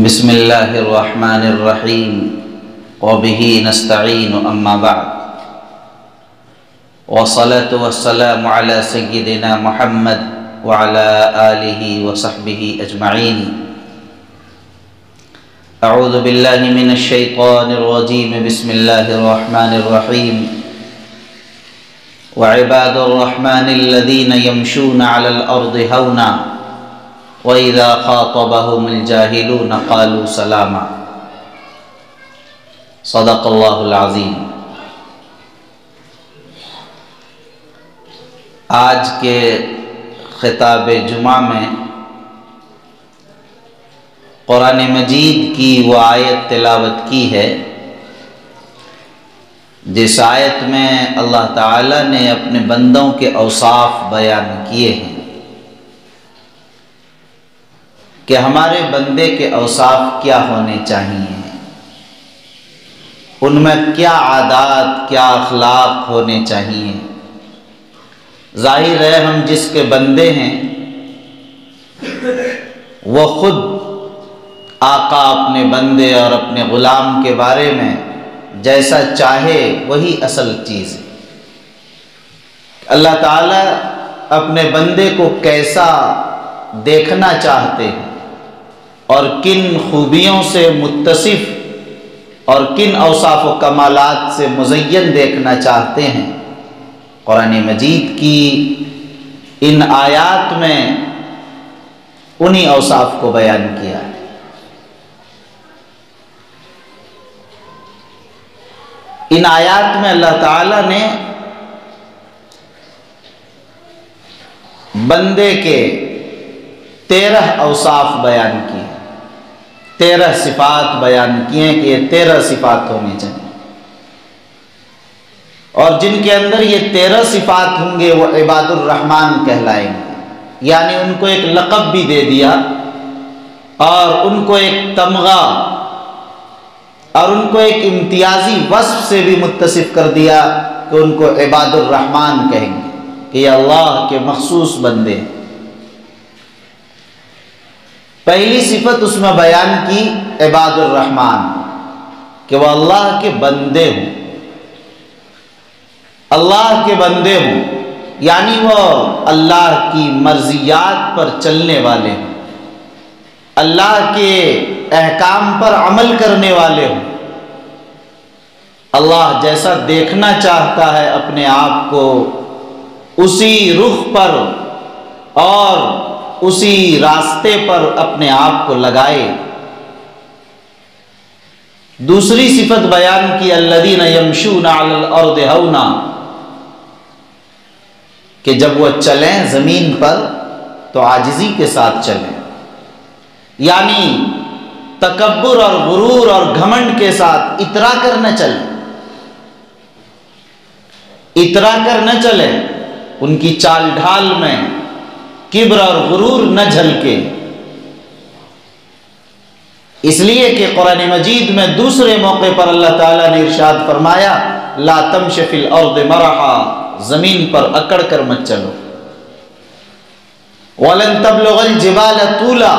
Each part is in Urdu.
بسم اللہ الرحمن الرحیم وبہ نستعین اما بعد والصلاة والسلام علی سیدنا محمد وعلی آلہ وصحبہ اجمعین اعوذ باللہ من الشیطان الرجیم بسم اللہ الرحمن الرحیم وعباد الرحمن الذین یمشون علی الارض ہونا وَإِذَا خَاطَبَهُمُ الْجَاهِلُونَ قَالُوا سَلَامًا صدق اللہ العظیم۔ آج کے خطاب جمعہ میں قرآن مجید کی وہ آیت تلاوت کی ہے جس آیت میں اللہ تعالیٰ نے اپنے بندوں کے اوصاف بیان کیے ہیں کہ ہمارے بندے کے اوصاف کیا ہونے چاہیے، ان میں کیا عادات کیا اخلاق ہونے چاہیے۔ ظاہر ہے ہم جس کے بندے ہیں وہ خود آقا اپنے بندے اور اپنے غلام کے بارے میں جیسا چاہے وہی اصل چیز ہے۔ اللہ تعالیٰ اپنے بندے کو کیسا دیکھنا چاہتے ہیں اور کن خوبیوں سے متصف اور کن اوصاف و کمالات سے مزین دیکھنا چاہتے ہیں، قرآن مجید کی ان آیات میں انہی اوصاف کو بیان کیا ہے۔ ان آیات میں اللہ تعالیٰ نے بندے کے 13 اوصاف بیان کیے، 13 صفات بیان کیے کہ یہ 13 صفات ہونی چاہیے، اور جن کے اندر یہ 13 صفات ہوں گے وہ عباد الرحمن کہلائیں گے، یعنی ان کو ایک لقب بھی دے دیا اور ان کو ایک تمغہ اور ان کو ایک امتیازی وصف سے بھی متصف کر دیا کہ ان کو عباد الرحمن کہیں گے کہ یہ اللہ کے مخصوص بندے ہیں۔ پہلی صفت اس میں بیان کی عباد الرحمن کہ وہ اللہ کے بندے ہوں، اللہ کے بندے ہوں، یعنی وہ اللہ کی مرضیات پر چلنے والے ہوں، اللہ کے احکام پر عمل کرنے والے ہوں، اللہ جیسا دیکھنا چاہتا ہے اپنے آپ کو اسی رخ پر اور اسی راستے پر اپنے آپ کو لگائے۔ دوسری صفت بیان کی الذین یمشون علی الارض ہونا کہ جب وہ چلیں زمین پر تو عاجزی کے ساتھ چلیں، یعنی تکبر اور غرور اور گھمنڈ کے ساتھ اترا کر نہ چلیں، اترا کر نہ چلیں، ان کی چال ڈھال میں کبر اور غرور نہ جھلکے۔ اس لیے کہ قرآن مجید میں دوسرے موقع پر اللہ تعالیٰ نے ارشاد فرمایا لا تمش فی الارض مرحا، زمین پر اکڑ کر مت چلو، ولن تبلغ الجبال طولا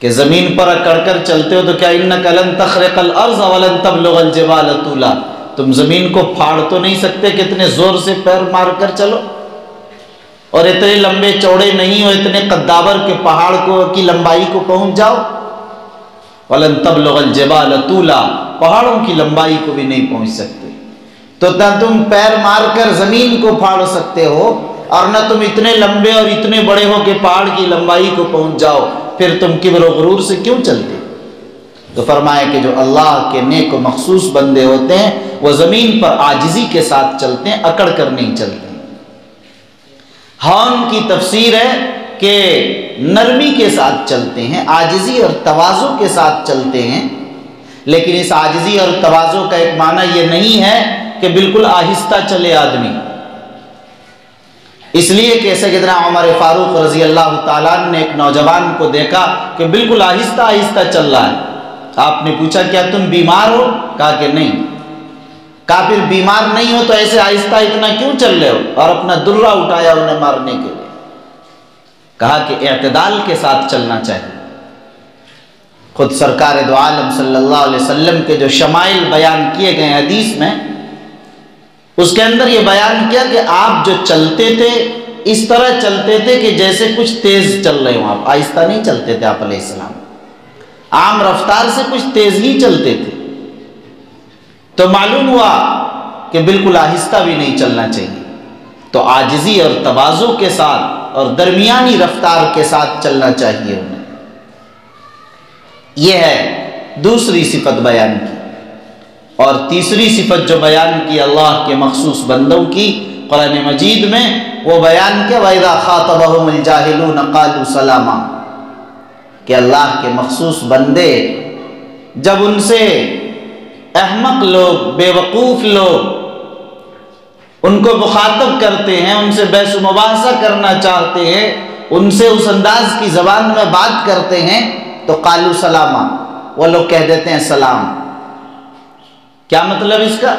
کہ زمین پر اکڑ کر چلتے ہو تو کیا انک لن تخرق الارض ولن تبلغ الجبال طولا، تم زمین کو پھاڑ تو نہیں سکتے کہ اتنے زور سے پیر مار کر چلو، اور اتنے لمبے چوڑے نہیں ہو اتنے قدابر کے پہاڑ کی لمبائی کو پہنچ جاؤ۔ وَلَن تَبْلُغَ الْجِبَالَ طُولًا، پہاڑوں کی لمبائی کو بھی نہیں پہنچ سکتے، تو نہ تم پیر مار کر زمین کو پھاڑ سکتے ہو اور نہ تم اتنے لمبے اور اتنے بڑے ہو کہ پہاڑ کی لمبائی کو پہنچ جاؤ، پھر تم کبر و غرور سے کیوں چلتے؟ تو فرمایا کہ جو اللہ کے نیک و مخصوص بندے ہوتے ہیں وہ زمین پر عاجزی کے ساتھ چلتے ہیں، اکڑ کر نہیں چلتے۔ ہون کی تفسیر ہے کہ نرمی کے ساتھ چلتے ہیں، عاجزی اور تواضع کے ساتھ چلتے ہیں، لیکن اس عاجزی اور تواضع کا ایک معنی یہ نہیں ہے کہ بالکل آہستہ چلے آدمی، اس لیے کہ سیدنا عمر فاروق رضی اللہ تعالیٰ نے ایک نوجوان کو دیکھا کہ بالکل آہستہ آہستہ چل رہا ہے۔ آپ نے پوچھا کیا تم بیمار ہو؟ کہا کہ نہیں۔ کہا پھر بیمار نہیں ہو تو ایسے آہستہ اتنا کیوں چل رہے ہو؟ اور اپنا درہ اٹھایا انہیں مارنے کے لیے۔ کہا کہ اعتدال کے ساتھ چلنا چاہیے، خود سرکار دو عالم صلی اللہ علیہ وسلم کے جو شمائل بیان کیے گئے حدیث میں، اس کے اندر یہ بیان کیا کہ آپ جو چلتے تھے اس طرح چلتے تھے کہ جیسے کچھ تیز چل رہے ہوں، آپ آہستہ نہیں چلتے تھے آپ علیہ السلام، عام رفتار سے کچھ تیز ہی چلتے تھے۔ تو معلوم ہوا کہ بالکل آہستہ بھی نہیں چلنا چاہیے، تو عاجزی اور تواضع کے ساتھ اور درمیانی رفتار کے ساتھ چلنا چاہیے انہیں۔ یہ ہے دوسری صفت بیان کی۔ اور تیسری صفت جو بیان کی اللہ کے مخصوص بندوں کی قرآن مجید میں، وہ بیان کیا وَإِذَا خَاطَبَهُمُ الْجَاهِلُونَ قَالُوا سَلَامًا، کہ اللہ کے مخصوص بندے جب ان سے احمق لوگ، بے وقوف لوگ ان کو مخاطب کرتے ہیں، ان سے بحث و مباحثہ کرنا چاہتے ہیں، ان سے اس انداز کی زبان میں بات کرتے ہیں تو قالوا سلاما، وہ لوگ کہہ دیتے ہیں سلام۔ کیا مطلب اس کا؟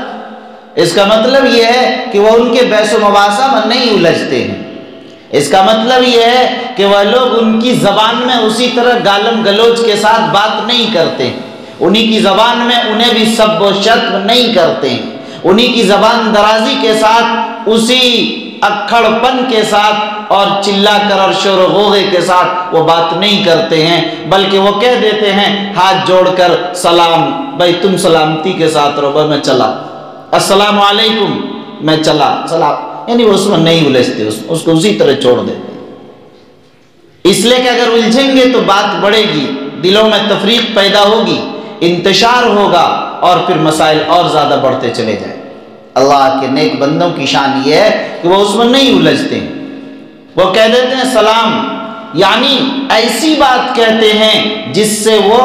اس کا مطلب یہ ہے کہ وہ ان کے بحث و مباحثہ میں نہیں الجھتے ہیں۔ اس کا مطلب یہ ہے کہ وہ لوگ ان کی زبان میں اسی طرح گالم گلوچ کے ساتھ بات نہیں کرتے، انہی کی زبان میں انہیں بھی سب و شتم نہیں کرتے ہیں، انہی کی زبان درازی کے ساتھ، اسی اکھڑ پن کے ساتھ اور چلا کر اور شور و غوغے کے ساتھ وہ بات نہیں کرتے ہیں، بلکہ وہ کہہ دیتے ہیں ہاتھ جوڑ کر سلام، بھائی تم سلامتی کے ساتھ رہو، بھائی میں چلا، السلام علیکم، میں چلا، سلام، یعنی وہ اس میں نہیں الجھتے، اس کو اسی طرح چھوڑ دیتے۔ اس لیے کہ اگر الجھیں گے تو بات بڑھے گی، دلوں میں تفریق پیدا ہوگی، انتشار ہوگا اور پھر مسائل اور زیادہ بڑھتے چلے جائیں۔ اللہ کے نیک بندوں کی شان یہ ہے کہ وہ اس میں نہیں الجھتے ہیں، وہ کہہ دیتے ہیں سلام، یعنی ایسی بات کہتے ہیں جس سے وہ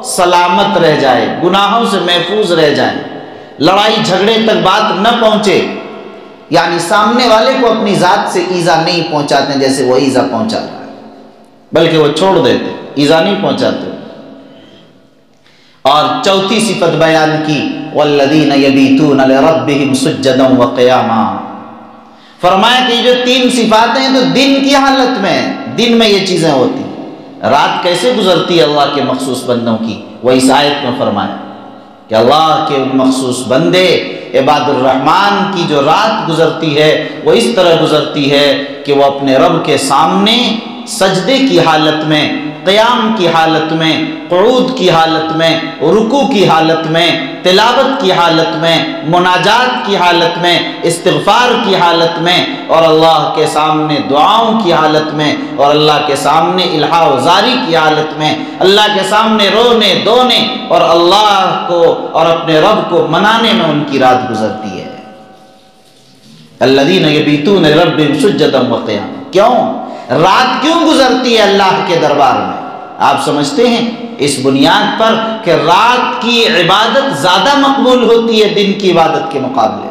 سلامت رہ جائے، گناہوں سے محفوظ رہ جائیں، لڑائی جھگڑے تک بات نہ پہنچے، یعنی سامنے والے کو اپنی ذات سے ایذا نہیں پہنچاتے ہیں جیسے وہ ایذا پہنچا رہا ہے، بلکہ وہ چھوڑ دیتے، ایذا نہیں پہنچاتے۔ اور چوتھی صفت بیان کی والذین یبیتون لربہم سجدا وقیاما، فرمایا کہ جو تین صفات ہیں تو دن کی حالت میں، دن میں یہ چیزیں ہوتی، رات کیسے گزرتی ہے اللہ کے مخصوص بندوں کی، وہ اس آیت میں فرمایا کہ اللہ کے ان مخصوص بندے عباد الرحمن کی جو رات گزرتی ہے وہ اس طرح گزرتی ہے کہ وہ اپنے رب کے سامنے سجدے کی حالت میں، قیام کی حالت میں، قعود کی حالت میں، رکوع کی حالت میں، تلاوت کی حالت میں، مناجات کی حالت میں، استغفار کی حالت میں، اور اللہ کے سامنے دعاؤں کی حالت میں، اور اللہ کے سامنے الہا و زاری کی حالت میں، اللہ کے سامنے رونے دونے اور اللہ کو اور اپنے رب کو منانے میں ان کی رات گزرتی ہے۔ الذین یبیتون لربہم سجدا وقیاما، کیوں؟ رات کیوں گزرتی ہے اللہ کے دربار میں؟ آپ سمجھتے ہیں اس بنیاد پر کہ رات کی عبادت زیادہ مقبول ہوتی ہے دن کی عبادت کے مقابلے۔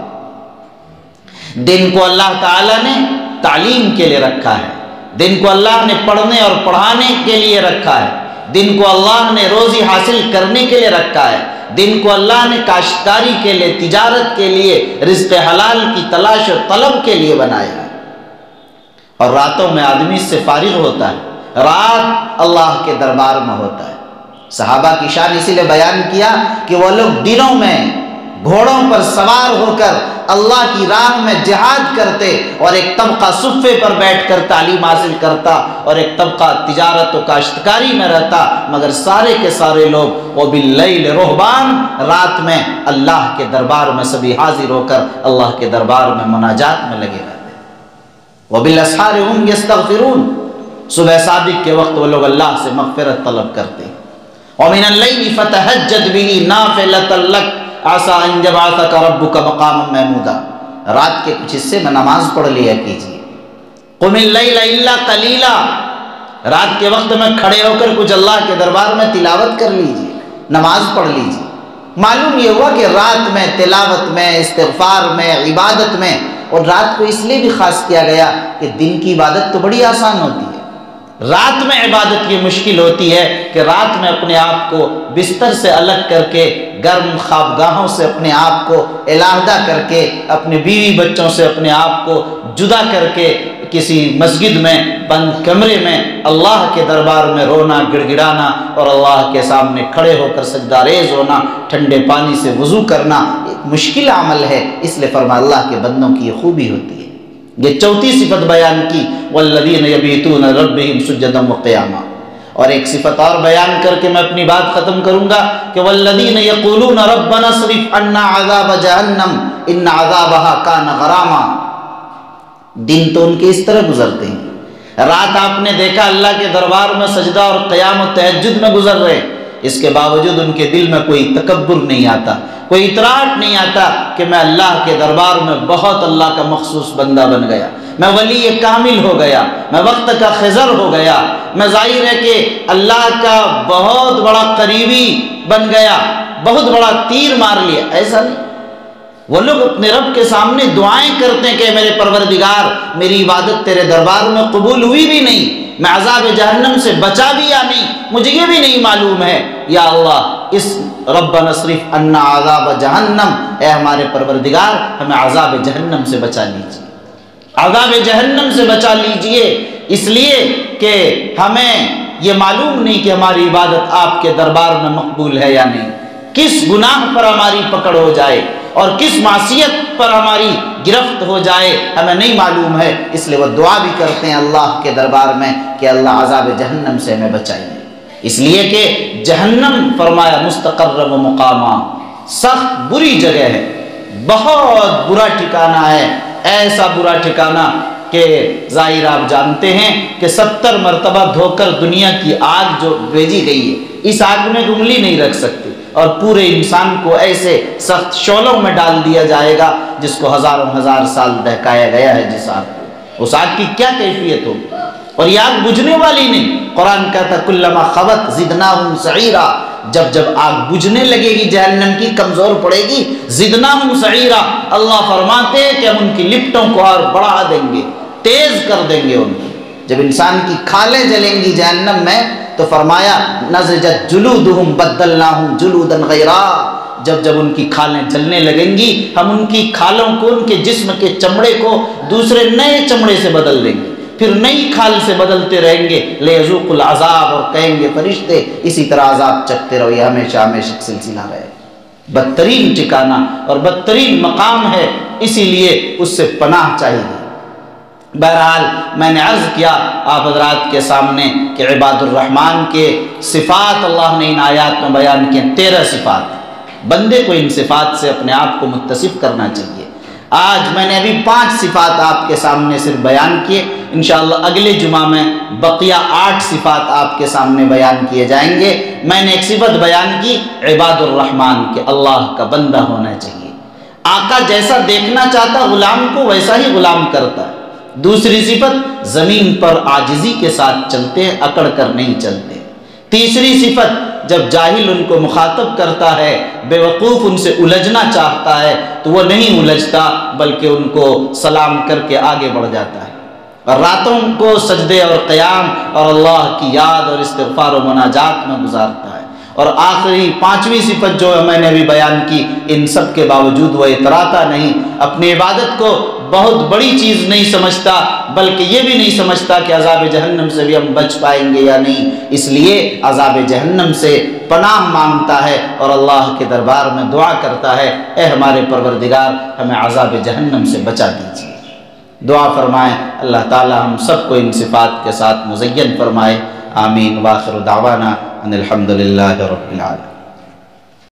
دن کو اللہ تعالیٰ نے تعلیم کے لیے رکھا ہے، دن کو اللہ نے پڑھنے اور پڑھانے کے لیے رکھا ہے، دن کو اللہ نے روزی حاصل کرنے کے لیے رکھا ہے، دن کو اللہ نے کاشتکاری کے لیے، تجارت کے لیے، رزق حلال کی تلاش و طلب کے لیے بنایا ہے۔ اور راتوں میں آدمی سے فارغ ہوتا ہے، رات اللہ کے دربار میں ہوتا ہے۔ صحابہ کی شان اسی لیے بیان کیا کہ وہ لوگ دنوں میں گھوڑوں پر سوار ہو کر اللہ کی راہ میں جہاد کرتے، اور ایک طبقہ صفے پر بیٹھ کر تعلیم حاصل کرتا، اور ایک طبقہ تجارت و کاشتکاری میں رہتا، مگر سارے کے سارے لوگ وہ باللیل رہبان، رات میں اللہ کے دربار میں سبھی حاضر ہو کر اللہ کے دربار میں مناجات میں لگے رہتے۔ وبالاسحار هم یستغفرون، صبح صادق کے وقت وہ لوگ اللہ سے مغفرت طلب کرتے۔ ومن اللیل فتہجد به نافلۃ لک عسى ان یبعثک ربک مقاما محمودا، رات کے کچھ حصے میں نماز پڑھ لیا کیجیے۔ قم اللیل الا قلیلا، رات کے وقت میں کھڑے ہو کر کچھ اللہ کے دربار میں تلاوت کر لیجیے، نماز پڑھ لیجیے۔ معلوم یہ ہوا کہ رات میں تلاوت میں، استغفار میں، عبادت میں، اور رات کو اس لیے بھی خاص کیا گیا کہ دن کی عبادت تو بڑی آسان ہوتی ہے، رات میں عبادت یہ مشکل ہوتی ہے کہ رات میں اپنے آپ کو بستر سے الگ کر کے، گرم خوابگاہوں سے اپنے آپ کو علیحدہ کر کے، اپنے بیوی بچوں سے اپنے آپ کو جدا کر کے کسی مسجد میں بند کمرے میں اللہ کے دربار میں رونا، گڑ گڑانا اور اللہ کے سامنے کھڑے ہو کر سجدہ ریز ہونا، ٹھنڈے پانی سے وضو کرنا ایک مشکل عمل ہے، اس لیے فرمایا اللہ کے بندوں کی یہ خوبی ہوتی ہے۔ یہ چوتھی صفت بیان کی، والذین یبیتون لربہم سجدا وقیاما۔ اور ایک صفت اور بیان کر کے میں اپنی بات ختم کروں گا کہ والذین یقولون ربنا اصرف عنا عذاب جہنم ان عذابها کان غراما۔ دن تو ان کے اس طرح گزرتے ہیں، رات آپ نے دیکھا اللہ کے دربار میں سجدہ اور قیام و تہجد میں گزر رہے، اس کے باوجود ان کے دل میں کوئی تکبر نہیں آتا، کوئی اطراٹ نہیں آتا کہ میں اللہ کے دربار میں بہت اللہ کا مخصوص بندہ بن گیا، میں ولی کامل ہو گیا، میں وقت کا خضر ہو گیا، میں ظاہر ہے کہ اللہ کا بہت بڑا قریبی بن گیا، بہت بڑا تیر مار لیا۔ ایسا نہیں، وہ لوگ اپنے رب کے سامنے دعائیں کرتے ہیں کہ میرے پروردگار میری عبادت تیرے دربار میں قبول ہوئی بھی نہیں، میں عذاب جہنم سے بچا بھی یا نہیں مجھے یہ بھی نہیں معلوم ہے، یا اللہ اس ربنا اصرف عنا عذاب جہنم، اے ہمارے پروردگار ہمیں عذاب جہنم سے بچا لیجیے، عذاب جہنم سے بچا لیجئے، اس لیے کہ ہمیں یہ معلوم نہیں کہ ہماری عبادت آپ کے دربار میں مقبول ہے یا نہیں، کس گناہ پر ہماری پکڑ ہو جائے اور کس معصیت پر ہماری گرفت ہو جائے ہمیں نہیں معلوم ہے، اس لیے وہ دعا بھی کرتے ہیں اللہ کے دربار میں کہ اللہ عذاب جہنم سے ہمیں بچائیے، اس لیے کہ جہنم فرمایا مستقر و مقامہ، سخت بری جگہ ہے، بہت برا ٹھکانہ ہے، ایسا برا ٹھکانہ کہ ظاہر آپ جانتے ہیں کہ 70 مرتبہ دھو کر دنیا کی آگ جو بھیجی گئی ہے، اس آگ میں انگلی نہیں رکھ سکتی، اور پورے انسان کو ایسے سخت شعلوں میں ڈال دیا جائے گا جس کو ہزاروں ہزار سال دہکایا گیا ہے، جس آگ کو، اس آگ کی کیا کیفیت ہوگی، اور یہ آگ بجھنے والی نہیں، قرآن کہتا کلما خبت زدناہم سعیرا، جب جب آگ بجھنے لگے گی جہنم کی، کمزور پڑے گی، زدناہم سعیرا، اللہ فرماتے ہیں کہ ہم ان کی لپٹوں کو اور بڑھا دیں گے، تیز کر دیں گے ان کو۔ جب انسان کی کھالیں جلیں گی جہنم میں تو فرمایا نضجت جلودہم بدلناہم جلودا غیرا، جب جب ان کی کھالیں جلنے لگیں گی ہم ان کی کھالوں کو، ان کے جسم کے چمڑے کو دوسرے نئے چمڑے سے بدل دیں گے، پھر نئی کھال سے بدلتے رہیں گے، لیذوق العذاب، اور کہیں گے فرشتے اسی طرح عذاب چکتے رہو، یہ ہمیشہ ہمیشہ سلسلہ رہے۔ بدترین ٹھکانہ اور بدترین مقام ہے، اسی لیے اس سے پناہ چاہیے۔ بہرحال میں نے عرض کیا آپ حضرات کے سامنے کہ عباد الرحمن کے صفات اللہ نے ان آیات میں بیان کیے، 13 صفات، بندے کو ان صفات سے اپنے آپ کو متصف کرنا چاہیے۔ آج میں نے ابھی 5 صفات آپ کے سامنے صرف بیان کیے، انشاءاللہ اگلے جمعہ میں بقیہ 8 صفات آپ کے سامنے بیان کیے جائیں گے۔ میں نے ایک صفت بیان کی عباد الرحمن کے اللہ کا بندہ ہونا چاہیے، آقا جیسا دیکھنا چاہتا غلام کو ویسا ہی غلام کرتا ہے۔ دوسری صفت زمین پر عاجزی کے ساتھ چلتے ہیں، اکڑ کر نہیں چلتے۔ تیسری صفت جب جاہل ان کو مخاطب کرتا ہے، بے وقوف ان سے الجھنا چاہتا ہے تو وہ نہیں الجھتا بلکہ ان کو سلام کر کے آگے بڑھ جاتا ہے، اور راتوں کو سجدے اور قیام اور اللہ کی یاد اور استغفار و مناجات میں گزارتا ہے۔ اور آخری 5ویں صفت جو میں نے ابھی بیان کی، ان سب کے باوجود وہ اتراتا نہیں، اپنی عبادت کو بہت بڑی چیز نہیں سمجھتا بلکہ یہ بھی نہیں سمجھتا کہ عذاب جہنم سے بھی ہم بچ پائیں گے یا نہیں، اس لیے عذاب جہنم سے پناہ مانگتا ہے اور اللہ کے دربار میں دعا کرتا ہے، اے ہمارے پروردگار ہمیں عذاب جہنم سے بچا دیجیے۔ دعا فرمائیں اللہ تعالی ہم سب کو ان صفات کے ساتھ مزین فرمائے، آمین۔ وآخر دعوانا ان الحمد للہ رب العالمین۔